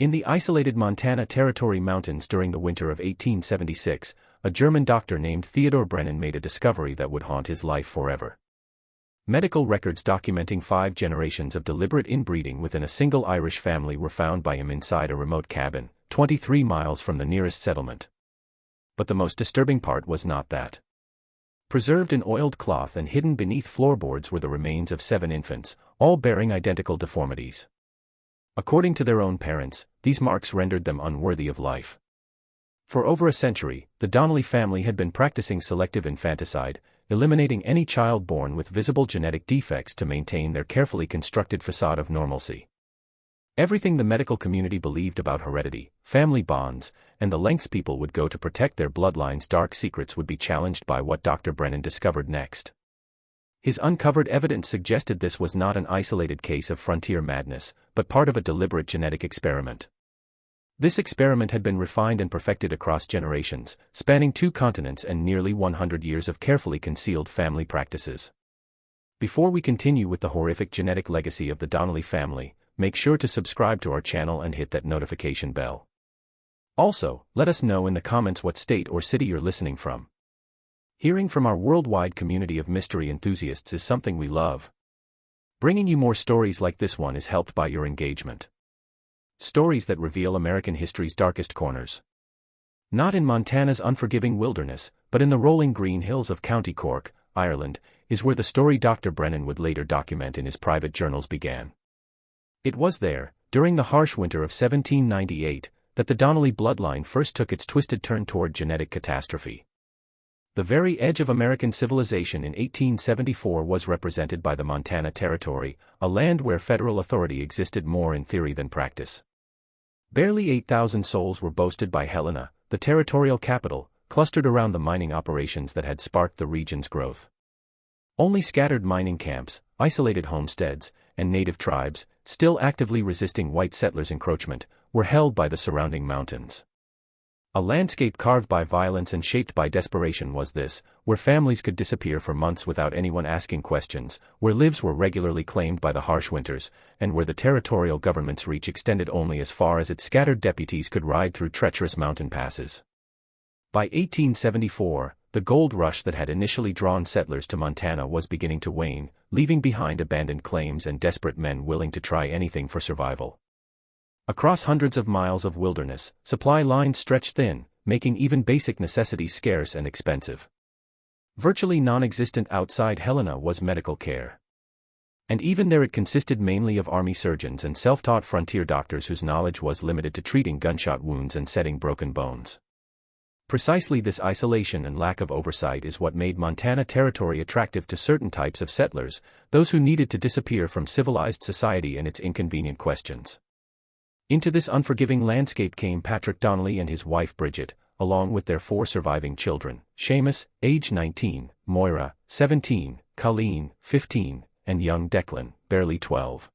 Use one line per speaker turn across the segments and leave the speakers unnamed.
In the isolated Montana Territory mountains during the winter of 1876, a German doctor named Theodor Brennan made a discovery that would haunt his life forever. Medical records documenting 5 generations of deliberate inbreeding within a single Irish family were found by him inside a remote cabin, 23 miles from the nearest settlement. But the most disturbing part was not that. Preserved in oiled cloth and hidden beneath floorboards were the remains of 7 infants, all bearing identical deformities. According to their own parents, these marks rendered them unworthy of life. For over a century, the Donnelly family had been practicing selective infanticide, eliminating any child born with visible genetic defects to maintain their carefully constructed facade of normalcy. Everything the medical community believed about heredity, family bonds, and the lengths people would go to protect their bloodline's dark secrets would be challenged by what Dr. Brennan discovered next. His uncovered evidence suggested this was not an isolated case of frontier madness, but part of a deliberate genetic experiment. This experiment had been refined and perfected across generations, spanning 2 continents and nearly 100 years of carefully concealed family practices. Before we continue with the horrific genetic legacy of the Donnelly family, make sure to subscribe to our channel and hit that notification bell. Also, let us know in the comments what state or city you're listening from. Hearing from our worldwide community of mystery enthusiasts is something we love. Bringing you more stories like this one is helped by your engagement. Stories that reveal American history's darkest corners. Not in Montana's unforgiving wilderness, but in the rolling green hills of County Cork, Ireland, is where the story Dr. Brennan would later document in his private journals began. It was there, during the harsh winter of 1798, that the Donnelly bloodline first took its twisted turn toward genetic catastrophe. The very edge of American civilization in 1874 was represented by the Montana Territory, a land where federal authority existed more in theory than practice. Barely 8,000 souls were boasted by Helena, the territorial capital, clustered around the mining operations that had sparked the region's growth. Only scattered mining camps, isolated homesteads, and native tribes, still actively resisting white settlers' encroachment, were held by the surrounding mountains. A landscape carved by violence and shaped by desperation was this, where families could disappear for months without anyone asking questions, where lives were regularly claimed by the harsh winters, and where the territorial government's reach extended only as far as its scattered deputies could ride through treacherous mountain passes. By 1874, the gold rush that had initially drawn settlers to Montana was beginning to wane, leaving behind abandoned claims and desperate men willing to try anything for survival. Across hundreds of miles of wilderness, supply lines stretched thin, making even basic necessities scarce and expensive. Virtually non-existent outside Helena was medical care. And even there it consisted mainly of army surgeons and self-taught frontier doctors whose knowledge was limited to treating gunshot wounds and setting broken bones. Precisely this isolation and lack of oversight is what made Montana Territory attractive to certain types of settlers, those who needed to disappear from civilized society and its inconvenient questions. Into this unforgiving landscape came Patrick Donnelly and his wife Bridget, along with their 4 surviving children, Seamus, age 19, Moira, 17, Colleen, 15, and young Declan, barely 12.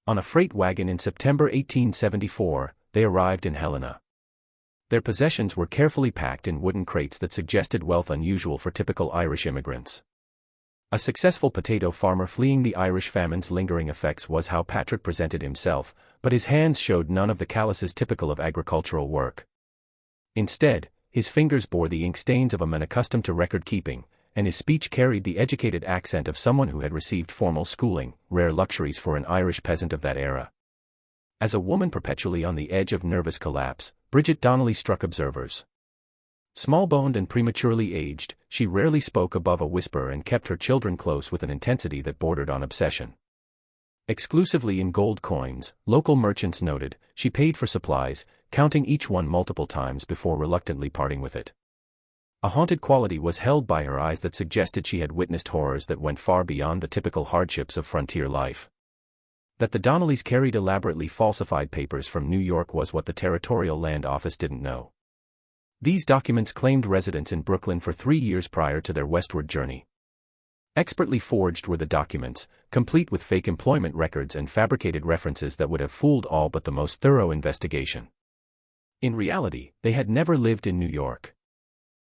On a freight wagon in September 1874, they arrived in Helena. Their possessions were carefully packed in wooden crates that suggested wealth unusual for typical Irish immigrants. A successful potato farmer fleeing the Irish famine's lingering effects was how Patrick presented himself, but his hands showed none of the calluses typical of agricultural work. Instead, his fingers bore the ink stains of a man accustomed to record-keeping, and his speech carried the educated accent of someone who had received formal schooling, rare luxuries for an Irish peasant of that era. As a woman perpetually on the edge of nervous collapse, Bridget Donnelly struck observers. Small-boned and prematurely aged, she rarely spoke above a whisper and kept her children close with an intensity that bordered on obsession. Exclusively in gold coins, local merchants noted, she paid for supplies, counting each one multiple times before reluctantly parting with it. A haunted quality was held by her eyes that suggested she had witnessed horrors that went far beyond the typical hardships of frontier life. That the Donnellys carried elaborately falsified papers from New York was what the Territorial Land Office didn't know. These documents claimed residence in Brooklyn for 3 years prior to their westward journey. Expertly forged were the documents, complete with fake employment records and fabricated references that would have fooled all but the most thorough investigation. In reality, they had never lived in New York.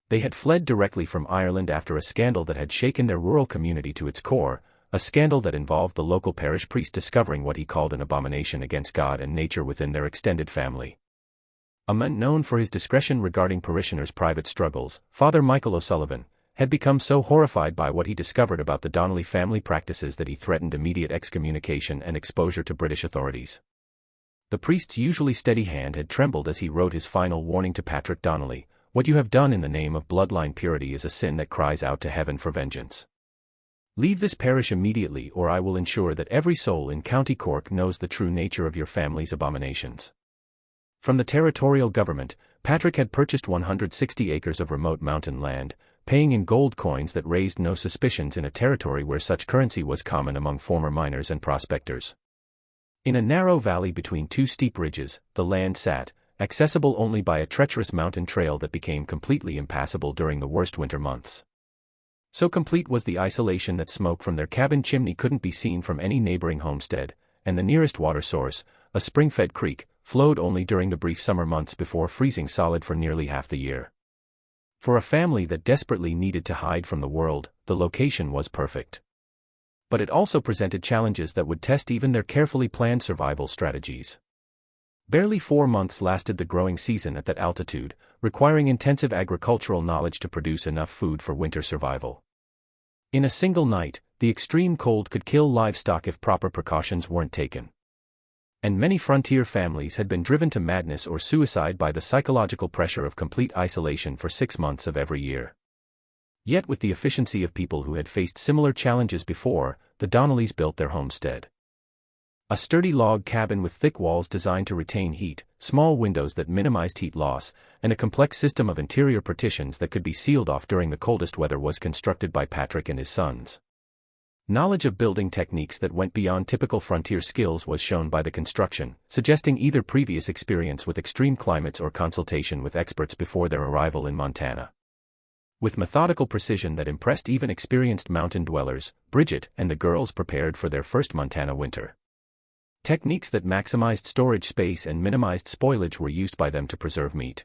They had fled directly from Ireland after a scandal that had shaken their rural community to its core, a scandal that involved the local parish priest discovering what he called an abomination against God and nature within their extended family. A man known for his discretion regarding parishioners' private struggles, Father Michael O'Sullivan, had become so horrified by what he discovered about the Donnelly family practices that he threatened immediate excommunication and exposure to British authorities. The priest's usually steady hand had trembled as he wrote his final warning to Patrick Donnelly: "What you have done in the name of bloodline purity is a sin that cries out to heaven for vengeance. Leave this parish immediately, or I will ensure that every soul in County Cork knows the true nature of your family's abominations." From the territorial government, Patrick had purchased 160 acres of remote mountain land, paying in gold coins that raised no suspicions in a territory where such currency was common among former miners and prospectors. In a narrow valley between two steep ridges, the land sat, accessible only by a treacherous mountain trail that became completely impassable during the worst winter months. So complete was the isolation that smoke from their cabin chimney couldn't be seen from any neighboring homestead, and the nearest water source, a spring-fed creek, flowed only during the brief summer months before freezing solid for nearly half the year. For a family that desperately needed to hide from the world, the location was perfect. But it also presented challenges that would test even their carefully planned survival strategies. Barely 4 months lasted the growing season at that altitude, requiring intensive agricultural knowledge to produce enough food for winter survival. In a single night, the extreme cold could kill livestock if proper precautions weren't taken. And many frontier families had been driven to madness or suicide by the psychological pressure of complete isolation for 6 months of every year. Yet with the efficiency of people who had faced similar challenges before, the Donnellys built their homestead. A sturdy log cabin with thick walls designed to retain heat, small windows that minimized heat loss, and a complex system of interior partitions that could be sealed off during the coldest weather was constructed by Patrick and his sons. Knowledge of building techniques that went beyond typical frontier skills was shown by the construction, suggesting either previous experience with extreme climates or consultation with experts before their arrival in Montana. With methodical precision that impressed even experienced mountain dwellers, Bridget and the girls prepared for their first Montana winter. Techniques that maximized storage space and minimized spoilage were used by them to preserve meat.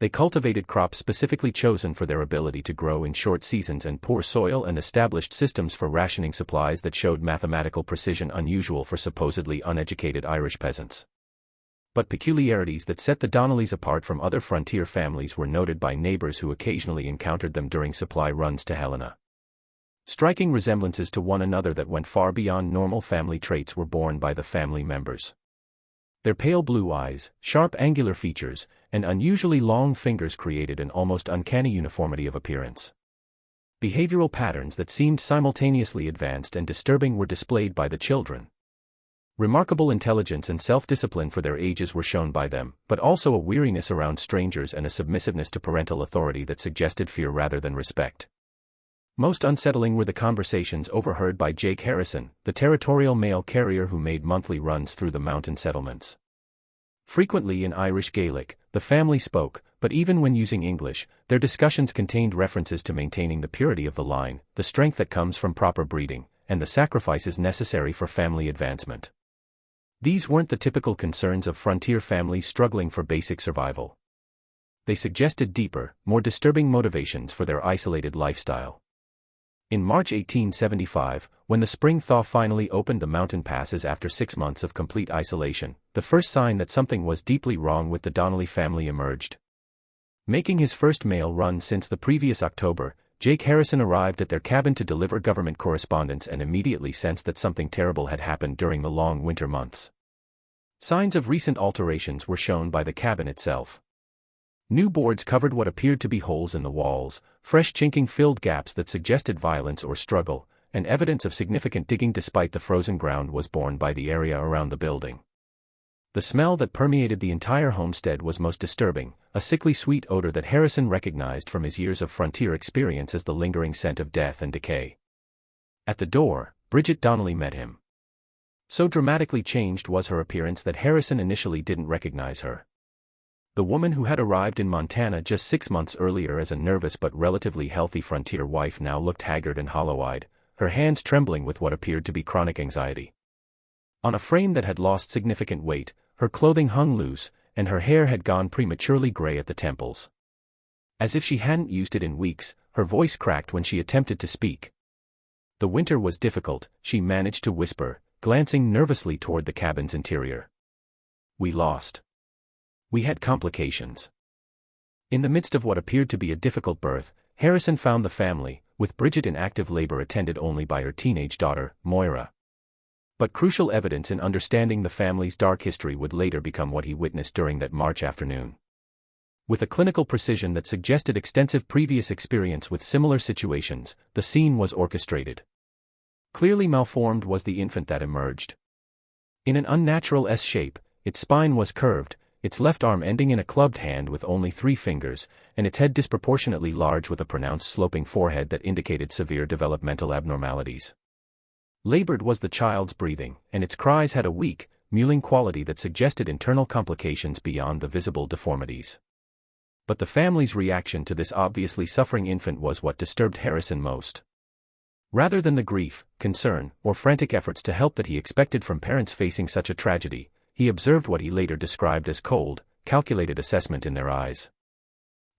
They cultivated crops specifically chosen for their ability to grow in short seasons and poor soil, and established systems for rationing supplies that showed mathematical precision unusual for supposedly uneducated Irish peasants. But peculiarities that set the Donnellys apart from other frontier families were noted by neighbors who occasionally encountered them during supply runs to Helena. Striking resemblances to one another that went far beyond normal family traits were borne by the family members. Their pale blue eyes, sharp angular features, and unusually long fingers created an almost uncanny uniformity of appearance. Behavioral patterns that seemed simultaneously advanced and disturbing were displayed by the children. Remarkable intelligence and self-discipline for their ages were shown by them, but also a weariness around strangers and a submissiveness to parental authority that suggested fear rather than respect. Most unsettling were the conversations overheard by Jake Harrison, the territorial mail carrier who made monthly runs through the mountain settlements. Frequently in Irish Gaelic, the family spoke, but even when using English, their discussions contained references to maintaining the purity of the line, the strength that comes from proper breeding, and the sacrifices necessary for family advancement. These weren't the typical concerns of frontier families struggling for basic survival. They suggested deeper, more disturbing motivations for their isolated lifestyle. In March 1875, when the spring thaw finally opened the mountain passes after 6 months of complete isolation, the first sign that something was deeply wrong with the Donnelly family emerged. Making his first mail run since the previous October, Jake Harrison arrived at their cabin to deliver government correspondence and immediately sensed that something terrible had happened during the long winter months. Signs of recent alterations were shown by the cabin itself. New boards covered what appeared to be holes in the walls, fresh chinking filled gaps that suggested violence or struggle, and evidence of significant digging despite the frozen ground was borne by the area around the building. The smell that permeated the entire homestead was most disturbing, a sickly sweet odor that Harrison recognized from his years of frontier experience as the lingering scent of death and decay. At the door, Bridget Donnelly met him. So dramatically changed was her appearance that Harrison initially didn't recognize her. The woman who had arrived in Montana just 6 months earlier as a nervous but relatively healthy frontier wife now looked haggard and hollow-eyed, her hands trembling with what appeared to be chronic anxiety. On a frame that had lost significant weight, her clothing hung loose, and her hair had gone prematurely gray at the temples. As if she hadn't used it in weeks, her voice cracked when she attempted to speak. The winter was difficult, she managed to whisper, glancing nervously toward the cabin's interior. We lost. We had complications. In the midst of what appeared to be a difficult birth, Harrison found the family, with Bridget in active labor attended only by her teenage daughter, Moira. But crucial evidence in understanding the family's dark history would later become what he witnessed during that March afternoon. With a clinical precision that suggested extensive previous experience with similar situations, the scene was orchestrated. Clearly malformed was the infant that emerged. In an unnatural S-shape, its spine was curved, its left arm ending in a clubbed hand with only 3 fingers, and its head disproportionately large with a pronounced sloping forehead that indicated severe developmental abnormalities. Labored was the child's breathing, and its cries had a weak, mewling quality that suggested internal complications beyond the visible deformities. But the family's reaction to this obviously suffering infant was what disturbed Harrison most. Rather than the grief, concern, or frantic efforts to help that he expected from parents facing such a tragedy, he observed what he later described as cold, calculated assessment in their eyes.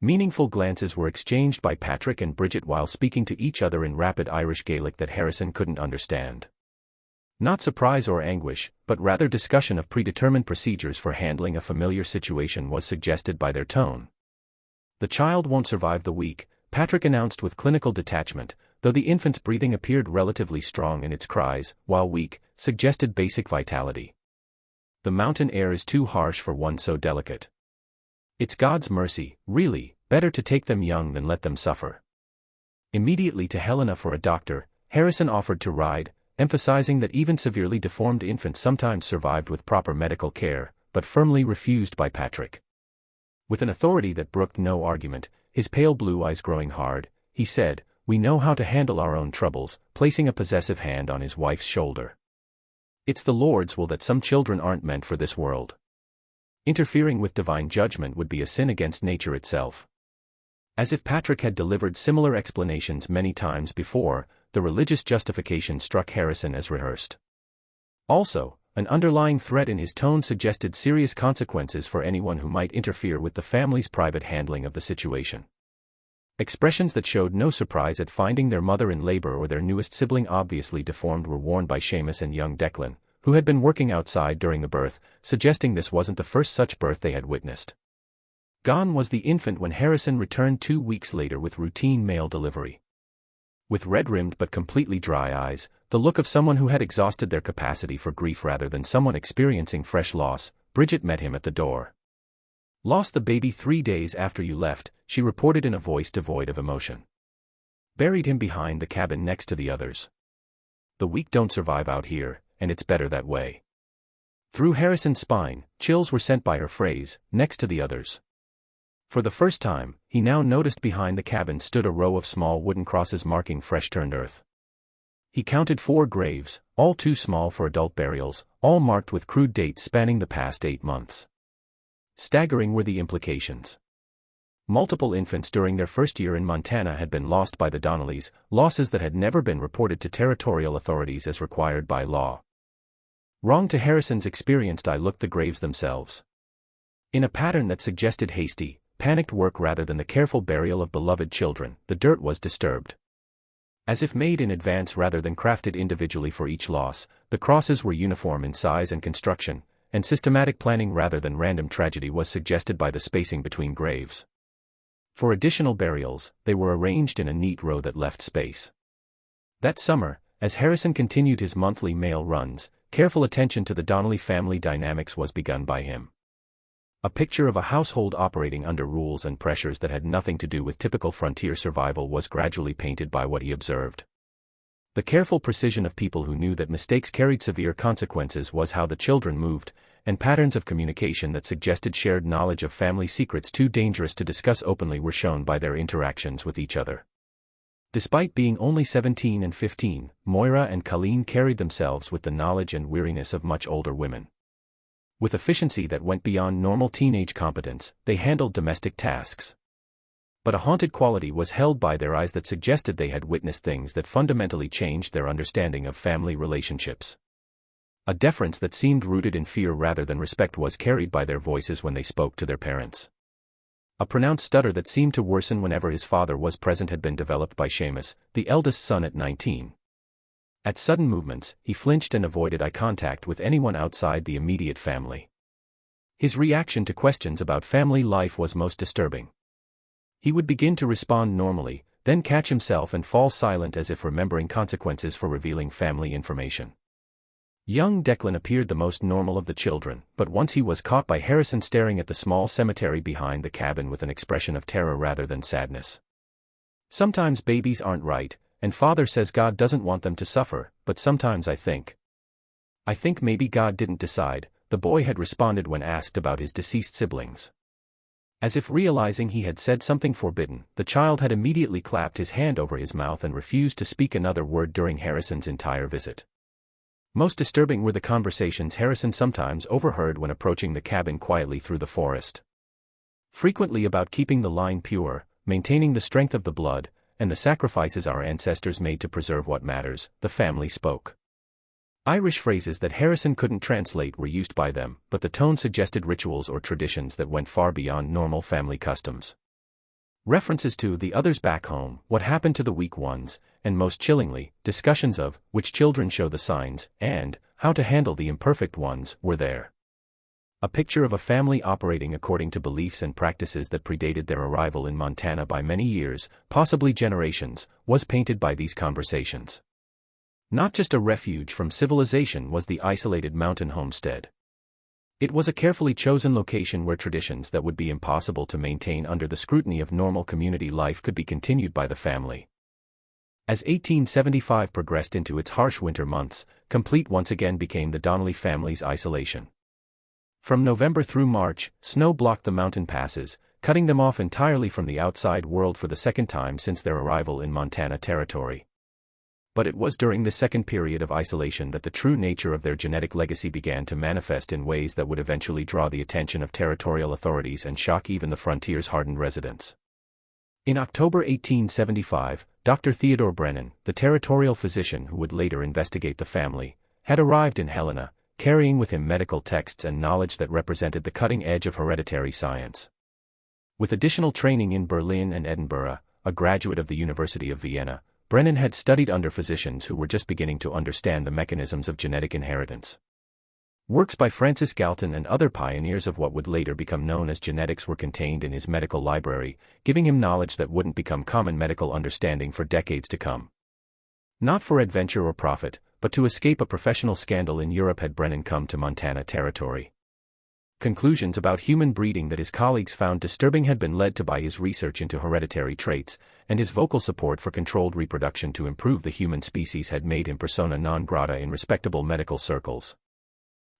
Meaningful glances were exchanged by Patrick and Bridget while speaking to each other in rapid Irish Gaelic that Harrison couldn't understand. Not surprise or anguish, but rather discussion of predetermined procedures for handling a familiar situation was suggested by their tone. The child won't survive the week, Patrick announced with clinical detachment, though the infant's breathing appeared relatively strong and its cries, while weak, suggested basic vitality. The mountain air is too harsh for one so delicate. It's God's mercy, really, better to take them young than let them suffer. Immediately to Helena for a doctor, Harrison offered to ride, emphasizing that even severely deformed infants sometimes survived with proper medical care, but firmly refused by Patrick. With an authority that brooked no argument, his pale blue eyes growing hard, he said, "We know how to handle our own troubles," placing a possessive hand on his wife's shoulder. "It's the Lord's will that some children aren't meant for this world. Interfering with divine judgment would be a sin against nature itself." As if Patrick had delivered similar explanations many times before, the religious justification struck Harrison as rehearsed. Also, an underlying threat in his tone suggested serious consequences for anyone who might interfere with the family's private handling of the situation. Expressions that showed no surprise at finding their mother in labor or their newest sibling obviously deformed were worn by Seamus and young Declan, who had been working outside during the birth, suggesting this wasn't the first such birth they had witnessed. Gone was the infant when Harrison returned 2 weeks later with routine mail delivery. With red-rimmed but completely dry eyes, the look of someone who had exhausted their capacity for grief rather than someone experiencing fresh loss, Bridget met him at the door. "Lost the baby 3 days after you left," she reported in a voice devoid of emotion. "Buried him behind the cabin next to the others. The weak don't survive out here, and it's better that way." Through Harrison's spine, chills were sent by her phrase, "next to the others." For the first time, he now noticed behind the cabin stood a row of small wooden crosses marking fresh-turned earth. He counted 4 graves, all too small for adult burials, all marked with crude dates spanning the past 8 months. Staggering were the implications. Multiple infants during their first year in Montana had been lost by the Donnellys, losses that had never been reported to territorial authorities as required by law. Wrong to Harrison's experienced eye looked the graves themselves. In a pattern that suggested hasty, panicked work rather than the careful burial of beloved children, the dirt was disturbed. As if made in advance rather than crafted individually for each loss, the crosses were uniform in size and construction, and systematic planning rather than random tragedy was suggested by the spacing between graves. For additional burials, they were arranged in a neat row that left space. That summer, as Harrison continued his monthly mail runs, careful attention to the Donnelly family dynamics was begun by him. A picture of a household operating under rules and pressures that had nothing to do with typical frontier survival was gradually painted by what he observed. The careful precision of people who knew that mistakes carried severe consequences was how the children moved, and patterns of communication that suggested shared knowledge of family secrets too dangerous to discuss openly were shown by their interactions with each other. Despite being only 17 and 15, Moira and Colleen carried themselves with the knowledge and weariness of much older women. With efficiency that went beyond normal teenage competence, they handled domestic tasks. But a haunted quality was held by their eyes that suggested they had witnessed things that fundamentally changed their understanding of family relationships. A deference that seemed rooted in fear rather than respect was carried by their voices when they spoke to their parents. A pronounced stutter that seemed to worsen whenever his father was present had been developed by Seamus, the eldest son at 19. At sudden movements, he flinched and avoided eye contact with anyone outside the immediate family. His reaction to questions about family life was most disturbing. He would begin to respond normally, then catch himself and fall silent as if remembering consequences for revealing family information. Young Declan appeared the most normal of the children, but once he was caught by Harrison staring at the small cemetery behind the cabin with an expression of terror rather than sadness. Sometimes babies aren't right, and Father says God doesn't want them to suffer, but sometimes I think maybe God didn't decide, the boy had responded when asked about his deceased siblings. As if realizing he had said something forbidden, the child had immediately clapped his hand over his mouth and refused to speak another word during Harrison's entire visit. Most disturbing were the conversations Harrison sometimes overheard when approaching the cabin quietly through the forest. Frequently about keeping the line pure, maintaining the strength of the blood, and the sacrifices our ancestors made to preserve what matters, the family spoke. Irish phrases that Harrison couldn't translate were used by them, but the tone suggested rituals or traditions that went far beyond normal family customs. References to the others back home, what happened to the weak ones, and most chillingly, discussions of which children show the signs, and how to handle the imperfect ones, were there. A picture of a family operating according to beliefs and practices that predated their arrival in Montana by many years, possibly generations, was painted by these conversations. Not just a refuge from civilization was the isolated mountain homestead. It was a carefully chosen location where traditions that would be impossible to maintain under the scrutiny of normal community life could be continued by the family. As 1875 progressed into its harsh winter months, complete once again became the Donnelly family's isolation. From November through March, snow blocked the mountain passes, cutting them off entirely from the outside world for the second time since their arrival in Montana territory. But it was during this second period of isolation that the true nature of their genetic legacy began to manifest in ways that would eventually draw the attention of territorial authorities and shock even the frontier's hardened residents. In October 1875, Dr. Theodore Brennan, the territorial physician who would later investigate the family, had arrived in Helena, carrying with him medical texts and knowledge that represented the cutting edge of hereditary science. With additional training in Berlin and Edinburgh, a graduate of the University of Vienna, Brennan had studied under physicians who were just beginning to understand the mechanisms of genetic inheritance. Works by Francis Galton and other pioneers of what would later become known as genetics were contained in his medical library, giving him knowledge that wouldn't become common medical understanding for decades to come. Not for adventure or profit, but to escape a professional scandal in Europe had Brennan come to Montana territory. Conclusions about human breeding that his colleagues found disturbing had been led to by his research into hereditary traits, and his vocal support for controlled reproduction to improve the human species had made him persona non grata in respectable medical circles.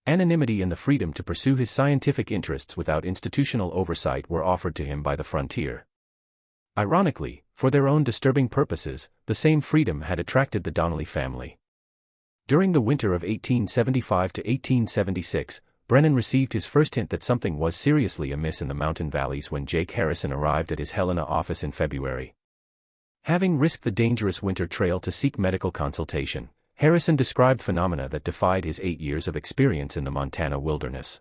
Anonymity and the freedom to pursue his scientific interests without institutional oversight were offered to him by the frontier. Ironically, for their own disturbing purposes, the same freedom had attracted the Donnelly family. During the winter of 1875 to 1876, Brennan received his first hint that something was seriously amiss in the mountain valleys when Jake Harrison arrived at his Helena office in February. Having risked the dangerous winter trail to seek medical consultation, Harrison described phenomena that defied his 8 years of experience in the Montana wilderness.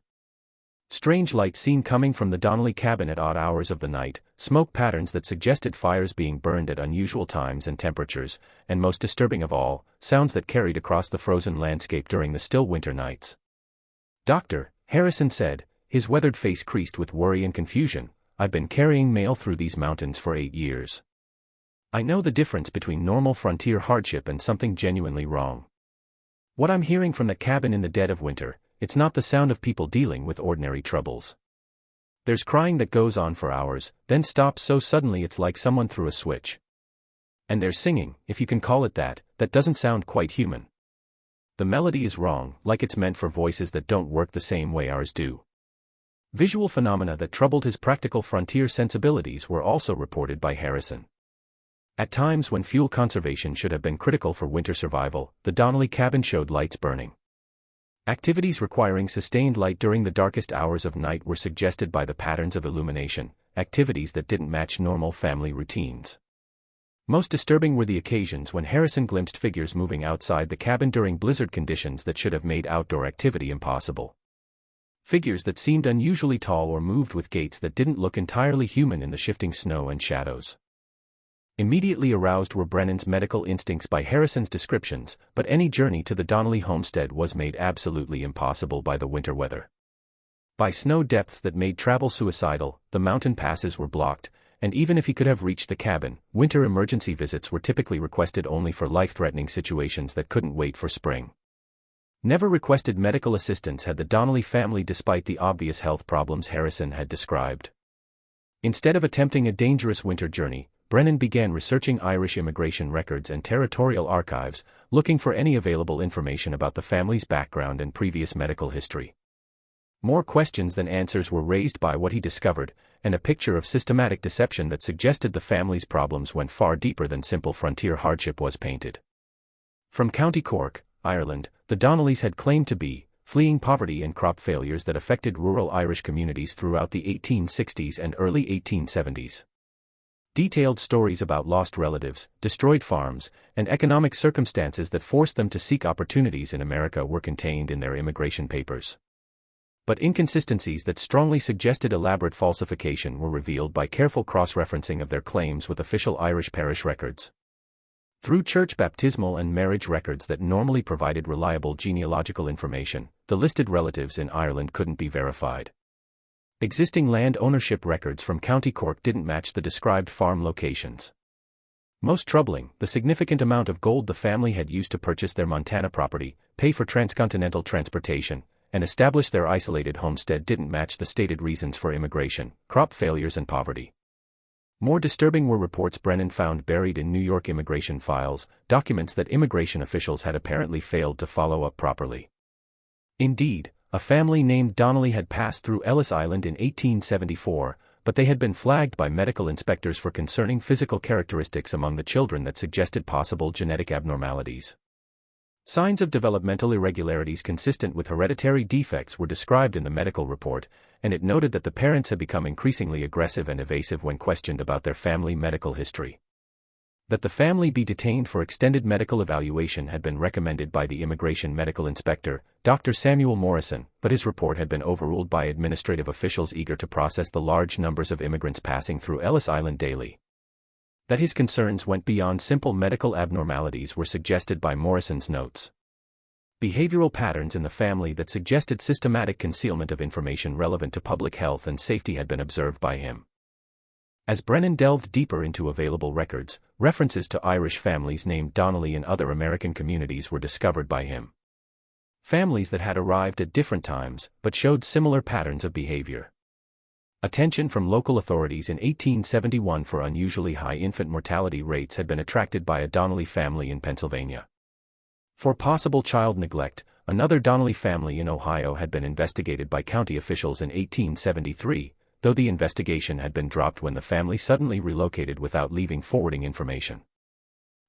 Strange lights seen coming from the Donnelly cabin at odd hours of the night, smoke patterns that suggested fires being burned at unusual times and temperatures, and most disturbing of all, sounds that carried across the frozen landscape during the still winter nights. "Doctor," Harrison said, his weathered face creased with worry and confusion, "I've been carrying mail through these mountains for 8 years. I know the difference between normal frontier hardship and something genuinely wrong. What I'm hearing from the cabin in the dead of winter, it's not the sound of people dealing with ordinary troubles. There's crying that goes on for hours, then stops so suddenly it's like someone threw a switch. And there's singing, if you can call it that doesn't sound quite human. The melody is wrong, like it's meant for voices that don't work the same way ours do." Visual phenomena that troubled his practical frontier sensibilities were also reported by Harrison. At times when fuel conservation should have been critical for winter survival, the Donnelly cabin showed lights burning. Activities requiring sustained light during the darkest hours of night were suggested by the patterns of illumination, activities that didn't match normal family routines. Most disturbing were the occasions when Harrison glimpsed figures moving outside the cabin during blizzard conditions that should have made outdoor activity impossible. Figures that seemed unusually tall or moved with gaits that didn't look entirely human in the shifting snow and shadows. Immediately aroused were Brennan's medical instincts by Harrison's descriptions, but any journey to the Donnelly homestead was made absolutely impossible by the winter weather. By snow depths that made travel suicidal, the mountain passes were blocked, and even if he could have reached the cabin, winter emergency visits were typically requested only for life-threatening situations that couldn't wait for spring. Never requested medical assistance had the Donnelly family despite the obvious health problems Harrison had described. Instead of attempting a dangerous winter journey, Brennan began researching Irish immigration records and territorial archives, looking for any available information about the family's background and previous medical history. More questions than answers were raised by what he discovered, and a picture of systematic deception that suggested the family's problems went far deeper than simple frontier hardship was painted. From County Cork, Ireland, the Donnellys had claimed to be fleeing poverty and crop failures that affected rural Irish communities throughout the 1860s and early 1870s. Detailed stories about lost relatives, destroyed farms, and economic circumstances that forced them to seek opportunities in America were contained in their immigration papers. But inconsistencies that strongly suggested elaborate falsification were revealed by careful cross-referencing of their claims with official Irish parish records. Through church baptismal and marriage records that normally provided reliable genealogical information, the listed relatives in Ireland couldn't be verified. Existing land ownership records from County Cork didn't match the described farm locations. Most troubling, the significant amount of gold the family had used to purchase their Montana property, pay for transcontinental transportation, and establish their isolated homestead didn't match the stated reasons for immigration, crop failures and poverty. More disturbing were reports Brennan found buried in New York immigration files, documents that immigration officials had apparently failed to follow up properly. Indeed, a family named Donnelly had passed through Ellis Island in 1874, but they had been flagged by medical inspectors for concerning physical characteristics among the children that suggested possible genetic abnormalities. Signs of developmental irregularities consistent with hereditary defects were described in the medical report, and it noted that the parents had become increasingly aggressive and evasive when questioned about their family medical history. That the family be detained for extended medical evaluation had been recommended by the immigration medical inspector, Dr. Samuel Morrison, but his report had been overruled by administrative officials eager to process the large numbers of immigrants passing through Ellis Island daily. That his concerns went beyond simple medical abnormalities were suggested by Morrison's notes. Behavioral patterns in the family that suggested systematic concealment of information relevant to public health and safety had been observed by him. As Brennan delved deeper into available records, references to Irish families named Donnelly in other American communities were discovered by him. Families that had arrived at different times, but showed similar patterns of behavior. Attention from local authorities in 1871 for unusually high infant mortality rates had been attracted by a Donnelly family in Pennsylvania. For possible child neglect, another Donnelly family in Ohio had been investigated by county officials in 1873, though the investigation had been dropped when the family suddenly relocated without leaving forwarding information.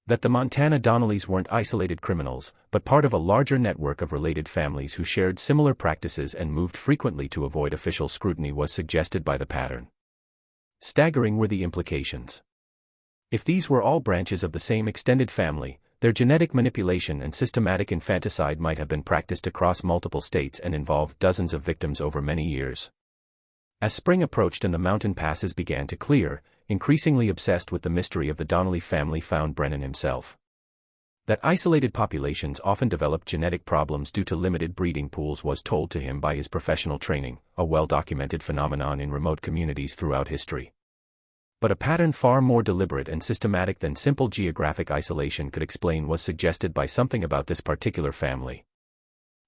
That the Montana Donnellys weren't isolated criminals, but part of a larger network of related families who shared similar practices and moved frequently to avoid official scrutiny was suggested by the pattern. Staggering were the implications. If these were all branches of the same extended family, their genetic manipulation and systematic infanticide might have been practiced across multiple states and involved dozens of victims over many years. As spring approached and the mountain passes began to clear, increasingly obsessed with the mystery of the Donnelly family found Brennan himself. That isolated populations often developed genetic problems due to limited breeding pools was told to him by his professional training, a well-documented phenomenon in remote communities throughout history. But a pattern far more deliberate and systematic than simple geographic isolation could explain was suggested by something about this particular family.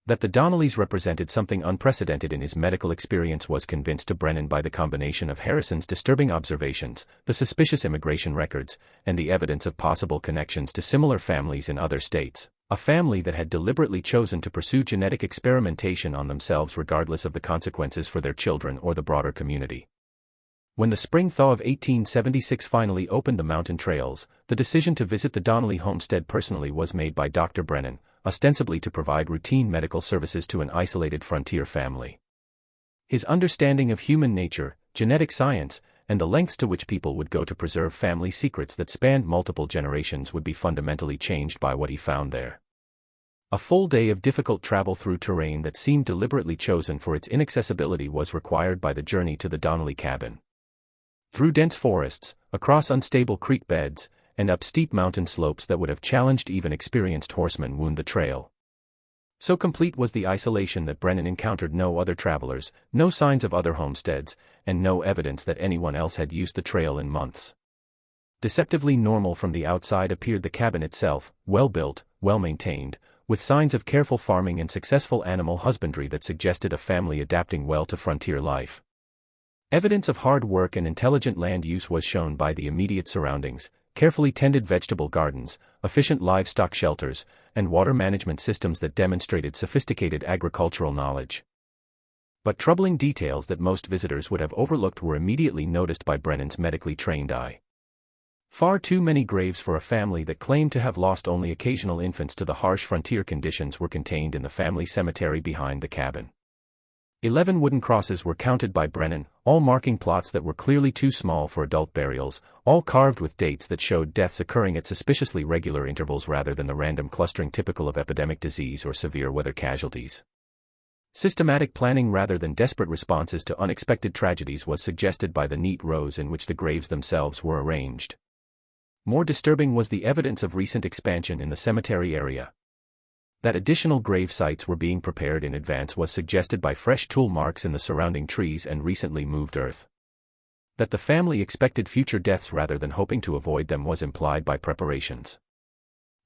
That the Donnellys represented something unprecedented in his medical experience was convinced to Brennan by the combination of Harrison's disturbing observations, the suspicious immigration records, and the evidence of possible connections to similar families in other states, a family that had deliberately chosen to pursue genetic experimentation on themselves regardless of the consequences for their children or the broader community. When the spring thaw of 1876 finally opened the mountain trails, the decision to visit the Donnelly homestead personally was made by Dr. Brennan, ostensibly to provide routine medical services to an isolated frontier family. His understanding of human nature, genetic science, and the lengths to which people would go to preserve family secrets that spanned multiple generations would be fundamentally changed by what he found there. A full day of difficult travel through terrain that seemed deliberately chosen for its inaccessibility was required by the journey to the Donnelly cabin. through dense forests, across unstable creek beds, and up steep mountain slopes that would have challenged even experienced horsemen wound the trail. So complete was the isolation that Brennan encountered no other travelers, no signs of other homesteads, and no evidence that anyone else had used the trail in months. Deceptively normal from the outside appeared the cabin itself, well-built, well-maintained, with signs of careful farming and successful animal husbandry that suggested a family adapting well to frontier life. Evidence of hard work and intelligent land use was shown by the immediate surroundings: carefully tended vegetable gardens, efficient livestock shelters, and water management systems that demonstrated sophisticated agricultural knowledge. But troubling details that most visitors would have overlooked were immediately noticed by Brennan's medically trained eye. Far too many graves for a family that claimed to have lost only occasional infants to the harsh frontier conditions were contained in the family cemetery behind the cabin. 11 wooden crosses were counted by Brennan, all marking plots that were clearly too small for adult burials, all carved with dates that showed deaths occurring at suspiciously regular intervals rather than the random clustering typical of epidemic disease or severe weather casualties. Systematic planning rather than desperate responses to unexpected tragedies was suggested by the neat rows in which the graves themselves were arranged. More disturbing was the evidence of recent expansion in the cemetery area. That additional grave sites were being prepared in advance was suggested by fresh tool marks in the surrounding trees and recently moved earth. That the family expected future deaths rather than hoping to avoid them was implied by preparations.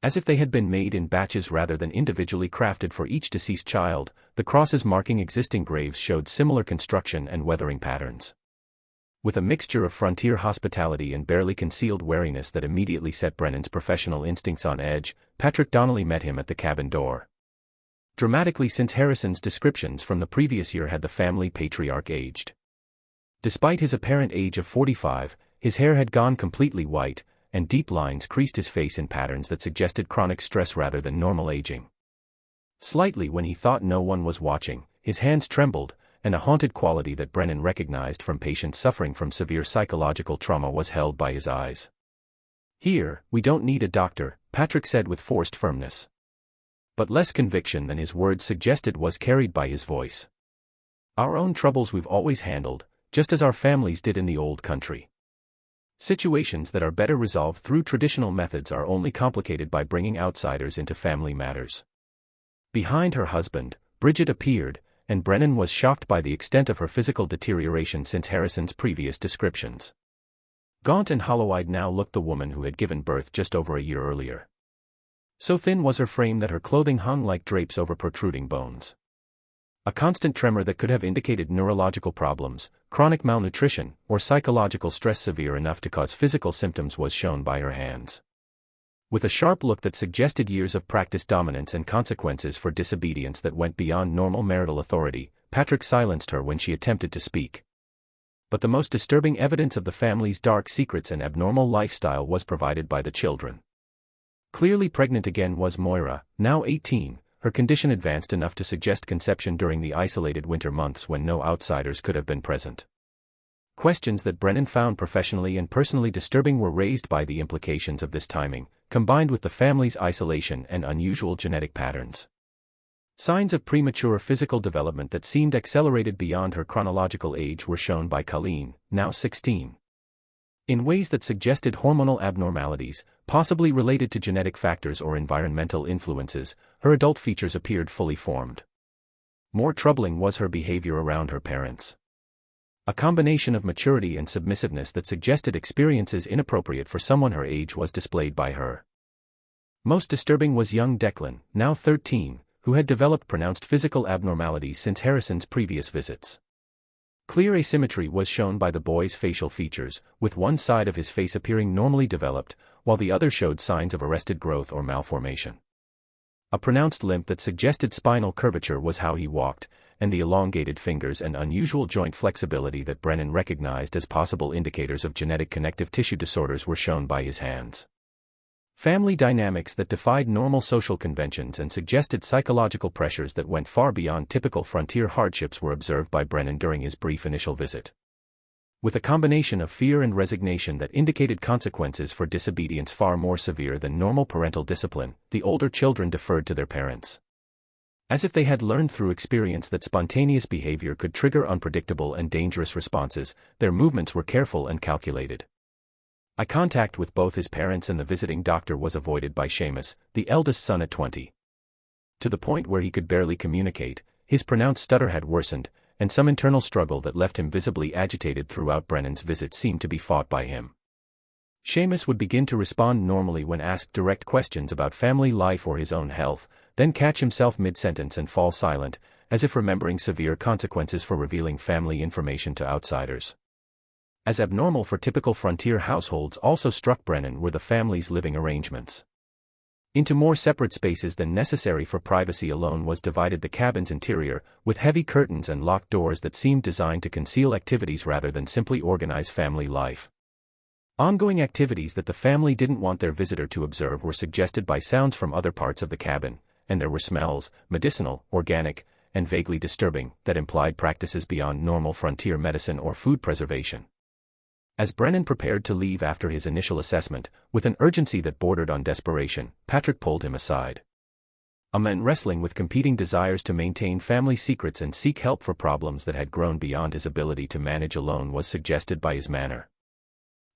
As if they had been made in batches rather than individually crafted for each deceased child, the crosses marking existing graves showed similar construction and weathering patterns. With a mixture of frontier hospitality and barely concealed wariness that immediately set Brennan's professional instincts on edge, Patrick Donnelly met him at the cabin door. Dramatically, since Harrison's descriptions from the previous year had the family patriarch aged. Despite his apparent age of 45, his hair had gone completely white, and deep lines creased his face in patterns that suggested chronic stress rather than normal aging. Slightly when he thought no one was watching, his hands trembled, and a haunted quality that Brennan recognized from patients suffering from severe psychological trauma was held by his eyes. "Here, we don't need a doctor," Patrick said with forced firmness. But less conviction than his words suggested was carried by his voice. "Our own troubles we've always handled, just as our families did in the old country. Situations that are better resolved through traditional methods are only complicated by bringing outsiders into family matters." Behind her husband, Bridget appeared, and Brennan was shocked by the extent of her physical deterioration since Harrison's previous descriptions. Gaunt and hollow-eyed now looked the woman who had given birth just over a year earlier. So thin was her frame that her clothing hung like drapes over protruding bones. A constant tremor that could have indicated neurological problems, chronic malnutrition, or psychological stress severe enough to cause physical symptoms was shown by her hands. With a sharp look that suggested years of practiced dominance and consequences for disobedience that went beyond normal marital authority, Patrick silenced her when she attempted to speak. But the most disturbing evidence of the family's dark secrets and abnormal lifestyle was provided by the children. Clearly pregnant again was Moira, now 18, her condition advanced enough to suggest conception during the isolated winter months when no outsiders could have been present. Questions that Brennan found professionally and personally disturbing were raised by the implications of this timing, combined with the family's isolation and unusual genetic patterns. Signs of premature physical development that seemed accelerated beyond her chronological age were shown by Colleen, now 16. In ways that suggested hormonal abnormalities, possibly related to genetic factors or environmental influences, her adult features appeared fully formed. More troubling was her behavior around her parents. A combination of maturity and submissiveness that suggested experiences inappropriate for someone her age was displayed by her. Most disturbing was young Declan, now 13, who had developed pronounced physical abnormalities since Harrison's previous visits. Clear asymmetry was shown by the boy's facial features, with one side of his face appearing normally developed, while the other showed signs of arrested growth or malformation. A pronounced limp that suggested spinal curvature was how he walked, and the elongated fingers and unusual joint flexibility that Brennan recognized as possible indicators of genetic connective tissue disorders were shown by his hands. Family dynamics that defied normal social conventions and suggested psychological pressures that went far beyond typical frontier hardships were observed by Brennan during his brief initial visit. With a combination of fear and resignation that indicated consequences for disobedience far more severe than normal parental discipline, the older children deferred to their parents. As if they had learned through experience that spontaneous behavior could trigger unpredictable and dangerous responses, their movements were careful and calculated. Eye contact with both his parents and the visiting doctor was avoided by Seamus, the eldest son at 20. To the point where he could barely communicate, his pronounced stutter had worsened, and some internal struggle that left him visibly agitated throughout Brennan's visit seemed to be fought by him. Seamus would begin to respond normally when asked direct questions about family life or his own health, then catch himself mid-sentence and fall silent, as if remembering severe consequences for revealing family information to outsiders. As abnormal for typical frontier households also struck Brennan were the family's living arrangements. Into more separate spaces than necessary for privacy alone was divided the cabin's interior, with heavy curtains and locked doors that seemed designed to conceal activities rather than simply organize family life. Ongoing activities that the family didn't want their visitor to observe were suggested by sounds from other parts of the cabin, and there were smells, medicinal, organic, and vaguely disturbing, that implied practices beyond normal frontier medicine or food preservation. As Brennan prepared to leave after his initial assessment, with an urgency that bordered on desperation, Patrick pulled him aside. A man wrestling with competing desires to maintain family secrets and seek help for problems that had grown beyond his ability to manage alone was suggested by his manner.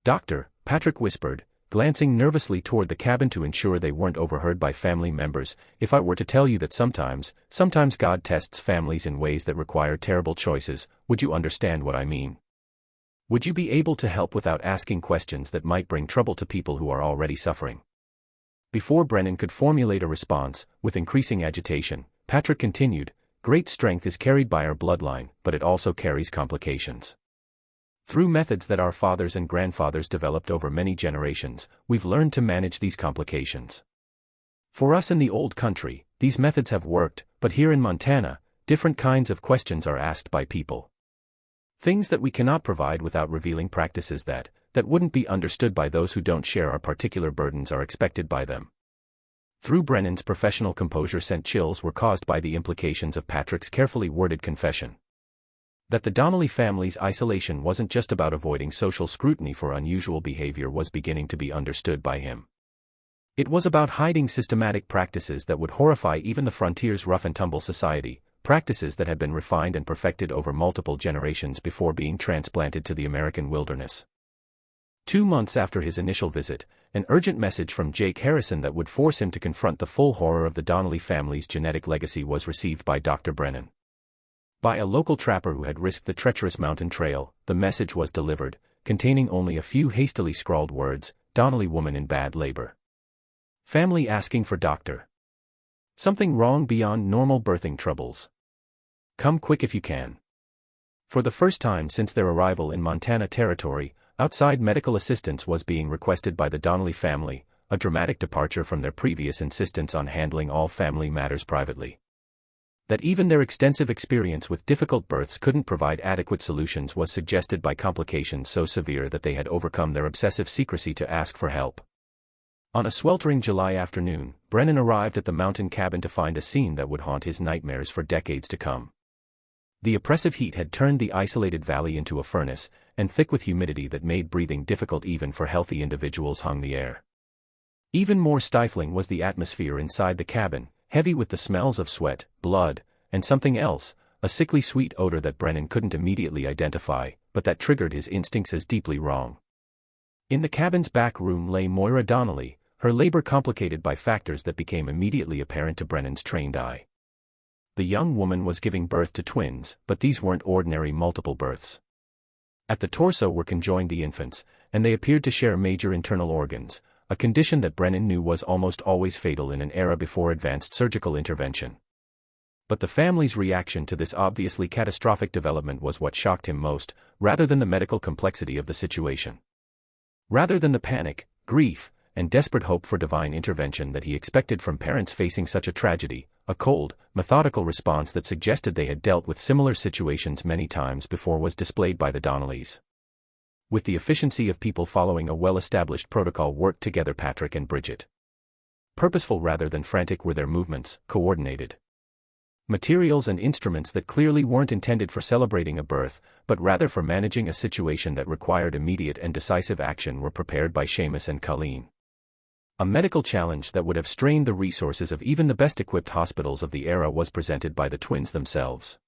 "Doctor," Patrick whispered, glancing nervously toward the cabin to ensure they weren't overheard by family members, "if I were to tell you that sometimes God tests families in ways that require terrible choices, would you understand what I mean? Would you be able to help without asking questions that might bring trouble to people who are already suffering?" Before Brennan could formulate a response, with increasing agitation, Patrick continued, "Great strength is carried by our bloodline, but it also carries complications. Through methods that our fathers and grandfathers developed over many generations, we've learned to manage these complications. For us in the old country, these methods have worked, but here in Montana, different kinds of questions are asked by people. Things that we cannot provide without revealing practices that wouldn't be understood by those who don't share our particular burdens are expected by them." Through Brennan's professional composure sent chills were caused by the implications of Patrick's carefully worded confession. That the Donnelly family's isolation wasn't just about avoiding social scrutiny for unusual behavior was beginning to be understood by him. It was about hiding systematic practices that would horrify even the frontier's rough-and-tumble society, practices that had been refined and perfected over multiple generations before being transplanted to the American wilderness. 2 months after his initial visit, an urgent message from Jake Harrison that would force him to confront the full horror of the Donnelly family's genetic legacy was received by Dr. Brennan. By a local trapper who had risked the treacherous mountain trail, the message was delivered, containing only a few hastily scrawled words: "Donnelly woman in bad labor. Family asking for doctor. Something wrong beyond normal birthing troubles. Come quick if you can." For the first time since their arrival in Montana territory, outside medical assistance was being requested by the Donnelly family, a dramatic departure from their previous insistence on handling all family matters privately. That even their extensive experience with difficult births couldn't provide adequate solutions was suggested by complications so severe that they had overcome their obsessive secrecy to ask for help. On a sweltering July afternoon, Brennan arrived at the mountain cabin to find a scene that would haunt his nightmares for decades to come. The oppressive heat had turned the isolated valley into a furnace, and thick with humidity that made breathing difficult even for healthy individuals hung the air. Even more stifling was the atmosphere inside the cabin, heavy with the smells of sweat, blood, and something else, a sickly sweet odor that Brennan couldn't immediately identify, but that triggered his instincts as deeply wrong. In the cabin's back room lay Moira Donnelly, her labor complicated by factors that became immediately apparent to Brennan's trained eye. The young woman was giving birth to twins, but these weren't ordinary multiple births. At the torso were conjoined the infants, and they appeared to share major internal organs, a condition that Brennan knew was almost always fatal in an era before advanced surgical intervention. But the family's reaction to this obviously catastrophic development was what shocked him most, rather than the medical complexity of the situation. Rather than the panic, grief, and desperate hope for divine intervention that he expected from parents facing such a tragedy, a cold, methodical response that suggested they had dealt with similar situations many times before was displayed by the Donnellys. With the efficiency of people following a well-established protocol worked together Patrick and Bridget. Purposeful rather than frantic were their movements, coordinated. Materials and instruments that clearly weren't intended for celebrating a birth, but rather for managing a situation that required immediate and decisive action were prepared by Seamus and Colleen. A medical challenge that would have strained the resources of even the best-equipped hospitals of the era was presented by the twins themselves.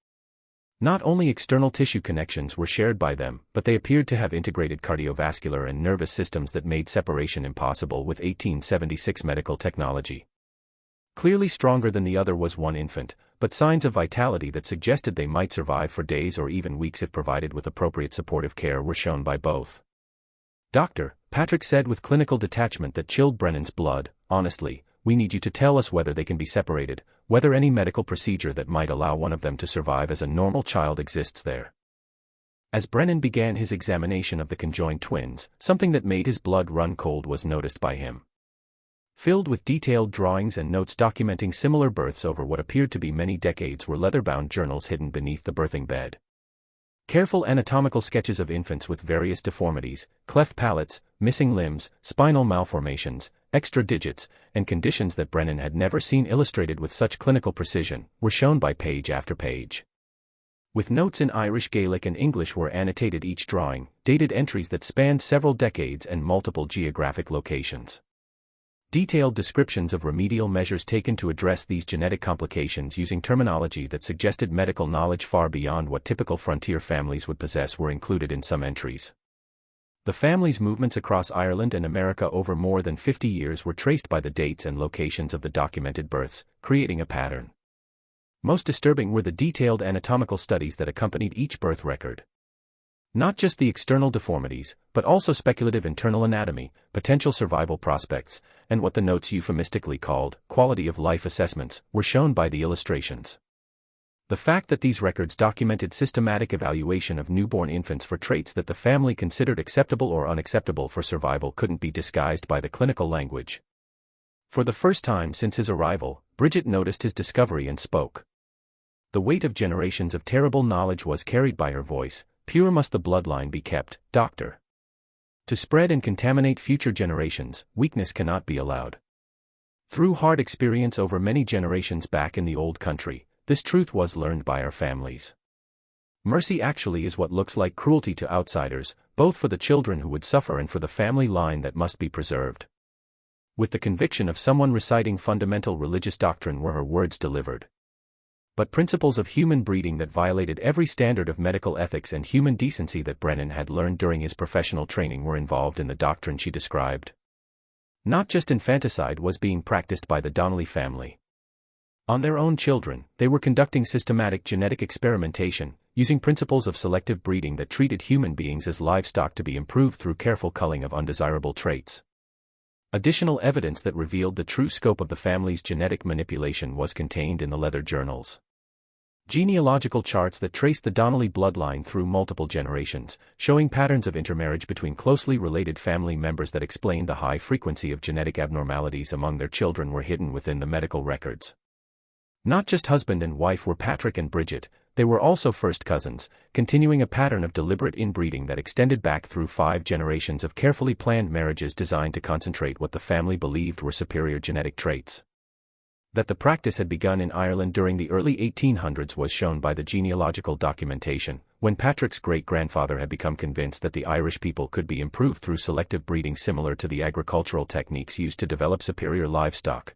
Not only external tissue connections were shared by them, but they appeared to have integrated cardiovascular and nervous systems that made separation impossible with 1876 medical technology. Clearly stronger than the other was one infant, but signs of vitality that suggested they might survive for days or even weeks if provided with appropriate supportive care were shown by both. "Doctor," Patrick said with clinical detachment that chilled Brennan's blood, "honestly, we need you to tell us whether they can be separated, whether any medical procedure that might allow one of them to survive as a normal child exists there." As Brennan began his examination of the conjoined twins, something that made his blood run cold was noticed by him. Filled with detailed drawings and notes documenting similar births over what appeared to be many decades were leather-bound journals hidden beneath the birthing bed. Careful anatomical sketches of infants with various deformities, cleft palates, missing limbs, spinal malformations, extra digits, and conditions that Brennan had never seen illustrated with such clinical precision, were shown by page after page. With notes in Irish, Gaelic and English were annotated each drawing, dated entries that spanned several decades and multiple geographic locations. Detailed descriptions of remedial measures taken to address these genetic complications using terminology that suggested medical knowledge far beyond what typical frontier families would possess were included in some entries. The family's movements across Ireland and America over more than 50 years were traced by the dates and locations of the documented births, creating a pattern. Most disturbing were the detailed anatomical studies that accompanied each birth record. Not just the external deformities, but also speculative internal anatomy, potential survival prospects, and what the notes euphemistically called quality of life assessments were shown by the illustrations. The fact that these records documented systematic evaluation of newborn infants for traits that the family considered acceptable or unacceptable for survival couldn't be disguised by the clinical language. For the first time since his arrival, Bridget noticed his discovery and spoke. The weight of generations of terrible knowledge was carried by her voice. "Pure must the bloodline be kept, doctor. To spread and contaminate future generations, weakness cannot be allowed." Through hard experience over many generations back in the old country, this truth was learned by our families. Mercy actually is what looks like cruelty to outsiders, both for the children who would suffer and for the family line that must be preserved. With the conviction of someone reciting fundamental religious doctrine were her words delivered. But principles of human breeding that violated every standard of medical ethics and human decency that Brennan had learned during his professional training were involved in the doctrine she described. Not just infanticide was being practiced by the Donnelly family. On their own children, they were conducting systematic genetic experimentation, using principles of selective breeding that treated human beings as livestock to be improved through careful culling of undesirable traits. Additional evidence that revealed the true scope of the family's genetic manipulation was contained in the leather journals. Genealogical charts that traced the Donnelly bloodline through multiple generations, showing patterns of intermarriage between closely related family members that explained the high frequency of genetic abnormalities among their children were hidden within the medical records. Not just husband and wife were Patrick and Bridget, they were also first cousins, continuing a pattern of deliberate inbreeding that extended back through 5 generations of carefully planned marriages designed to concentrate what the family believed were superior genetic traits. That the practice had begun in Ireland during the early 1800s was shown by the genealogical documentation, when Patrick's great-grandfather had become convinced that the Irish people could be improved through selective breeding similar to the agricultural techniques used to develop superior livestock.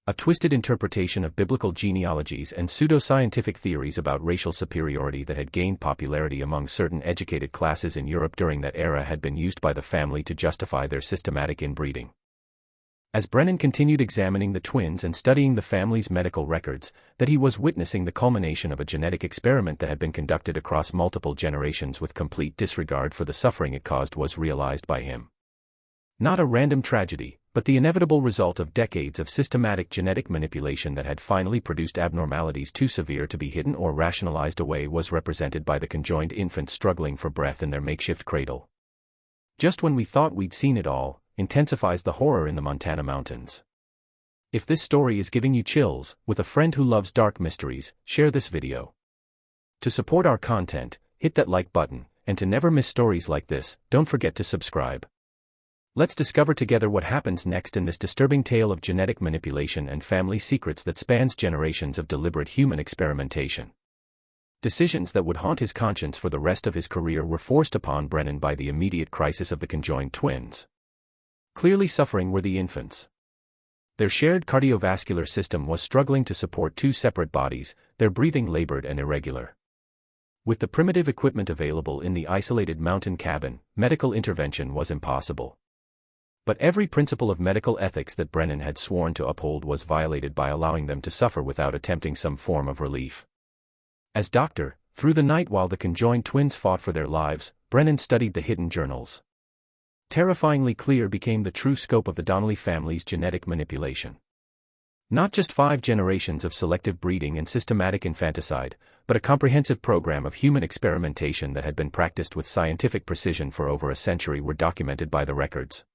A twisted interpretation of biblical genealogies and pseudo-scientific theories about racial superiority that had gained popularity among certain educated classes in Europe during that era had been used by the family to justify their systematic inbreeding. As Brennan continued examining the twins and studying the family's medical records, that he was witnessing the culmination of a genetic experiment that had been conducted across multiple generations with complete disregard for the suffering it caused was realized by him. Not a random tragedy, but the inevitable result of decades of systematic genetic manipulation that had finally produced abnormalities too severe to be hidden or rationalized away was represented by the conjoined infants struggling for breath in their makeshift cradle. Just when we thought we'd seen it all, intensifies the horror in the Montana mountains. If this story is giving you chills, with a friend who loves dark mysteries, share this video. To support our content, hit that like button, and to never miss stories like this, don't forget to subscribe. Let's discover together what happens next in this disturbing tale of genetic manipulation and family secrets that spans generations of deliberate human experimentation. Decisions that would haunt his conscience for the rest of his career were forced upon Brennan by the immediate crisis of the conjoined twins. Clearly suffering were the infants. Their shared cardiovascular system was struggling to support two separate bodies, their breathing labored and irregular. With the primitive equipment available in the isolated mountain cabin, medical intervention was impossible. But every principle of medical ethics that Brennan had sworn to uphold was violated by allowing them to suffer without attempting some form of relief. As doctor, through the night while the conjoined twins fought for their lives, Brennan studied the hidden journals. Terrifyingly clear became the true scope of the Donnelly family's genetic manipulation. Not just 5 generations of selective breeding and systematic infanticide, but a comprehensive program of human experimentation that had been practiced with scientific precision for over a century were documented by the records.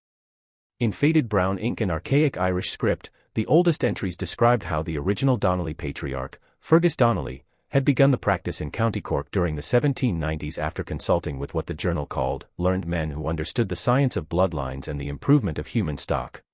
In faded brown ink and archaic Irish script, the oldest entries described how the original Donnelly patriarch, Fergus Donnelly, had begun the practice in County Cork during the 1790s after consulting with what the journal called learned men who understood the science of bloodlines and the improvement of human stock.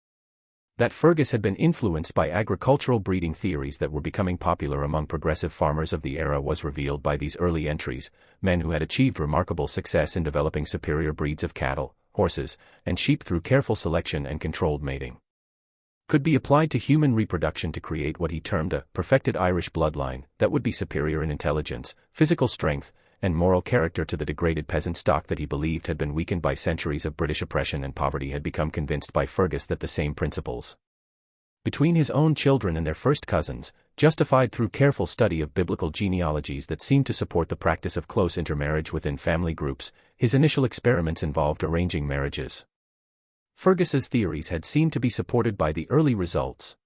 That Fergus had been influenced by agricultural breeding theories that were becoming popular among progressive farmers of the era was revealed by these early entries, men who had achieved remarkable success in developing superior breeds of cattle, horses, and sheep through careful selection and controlled mating. Could be applied to human reproduction to create what he termed a perfected Irish bloodline that would be superior in intelligence, physical strength, and moral character to the degraded peasant stock that he believed had been weakened by centuries of British oppression and poverty. Had become convinced by Fergus that the same principles between his own children and their first cousins, justified through careful study of biblical genealogies that seemed to support the practice of close intermarriage within family groups. His initial experiments involved arranging marriages. Fergus's theories had seemed to be supported by the early results.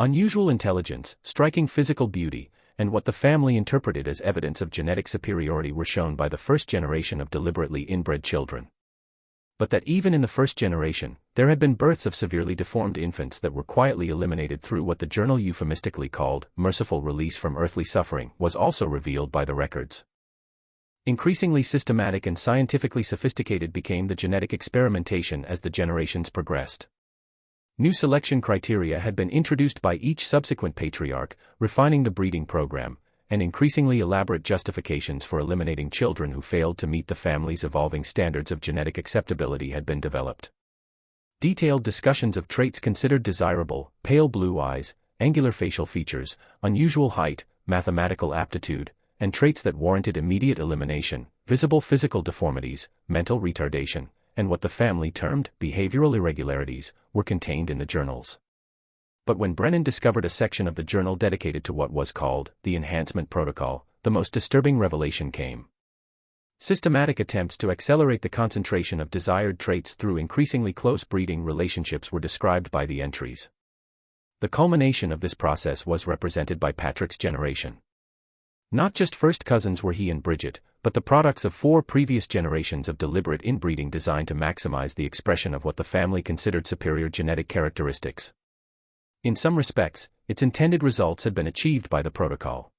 Unusual intelligence, striking physical beauty, and what the family interpreted as evidence of genetic superiority were shown by the first generation of deliberately inbred children. But that even in the first generation, there had been births of severely deformed infants that were quietly eliminated through what the journal euphemistically called merciful release from earthly suffering was also revealed by the records. Increasingly systematic and scientifically sophisticated became the genetic experimentation as the generations progressed. New selection criteria had been introduced by each subsequent patriarch, refining the breeding program, and increasingly elaborate justifications for eliminating children who failed to meet the family's evolving standards of genetic acceptability had been developed. Detailed discussions of traits considered desirable, pale blue eyes, angular facial features, unusual height, mathematical aptitude, and traits that warranted immediate elimination, visible physical deformities, mental retardation, and what the family termed behavioral irregularities, were contained in the journals. But when Brennan discovered a section of the journal dedicated to what was called the enhancement protocol, the most disturbing revelation came. Systematic attempts to accelerate the concentration of desired traits through increasingly close breeding relationships were described by the entries. The culmination of this process was represented by Patrick's generation. Not just first cousins were he and Bridget, but the products of 4 previous generations of deliberate inbreeding designed to maximize the expression of what the family considered superior genetic characteristics. In some respects, its intended results had been achieved by the protocol.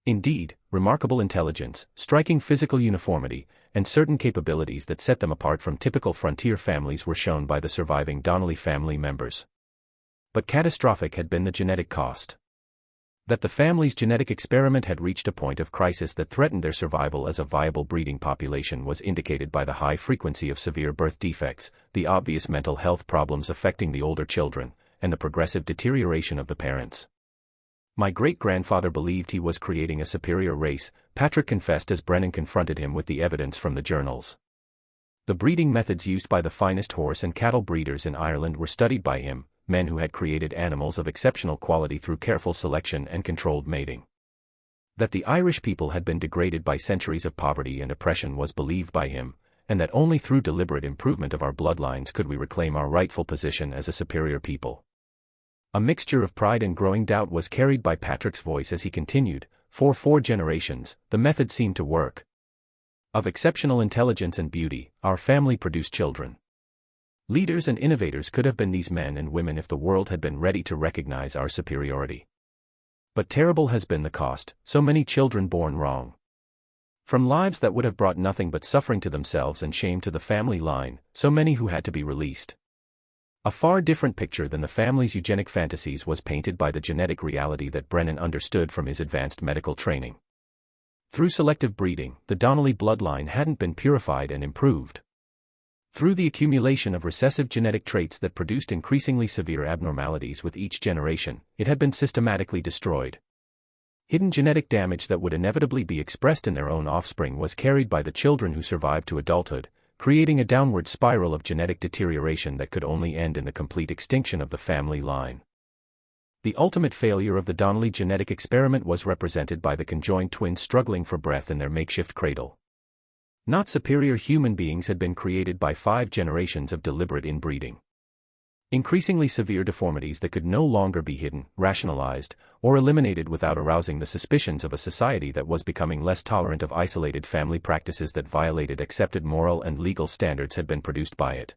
Indeed, remarkable intelligence, striking physical uniformity, and certain capabilities that set them apart from typical frontier families were shown by the surviving Donnelly family members. But catastrophic had been the genetic cost. That the family's genetic experiment had reached a point of crisis that threatened their survival as a viable breeding population was indicated by the high frequency of severe birth defects, the obvious mental health problems affecting the older children, and the progressive deterioration of the parents. "My great-grandfather believed he was creating a superior race," Patrick confessed as Brennan confronted him with the evidence from the journals. The breeding methods used by the finest horse and cattle breeders in Ireland were studied by him, men who had created animals of exceptional quality through careful selection and controlled mating. That the Irish people had been degraded by centuries of poverty and oppression was believed by him, and that only through deliberate improvement of our bloodlines could we reclaim our rightful position as a superior people. A mixture of pride and growing doubt was carried by Patrick's voice as he continued, "For 4 generations, the method seemed to work. Of exceptional intelligence and beauty, our family produced children. Leaders and innovators could have been these men and women if the world had been ready to recognize our superiority. But terrible has been the cost, so many children born wrong. From lives that would have brought nothing but suffering to themselves and shame to the family line, so many who had to be released." A far different picture than the family's eugenic fantasies was painted by the genetic reality that Brennan understood from his advanced medical training. Through selective breeding, the Donnelly bloodline hadn't been purified and improved. Through the accumulation of recessive genetic traits that produced increasingly severe abnormalities with each generation, it had been systematically destroyed. Hidden genetic damage that would inevitably be expressed in their own offspring was carried by the children who survived to adulthood, creating a downward spiral of genetic deterioration that could only end in the complete extinction of the family line. The ultimate failure of the Donnelly genetic experiment was represented by the conjoined twins struggling for breath in their makeshift cradle. Not superior human beings had been created by 5 generations of deliberate inbreeding. Increasingly severe deformities that could no longer be hidden, rationalized, or eliminated without arousing the suspicions of a society that was becoming less tolerant of isolated family practices that violated accepted moral and legal standards had been produced by it.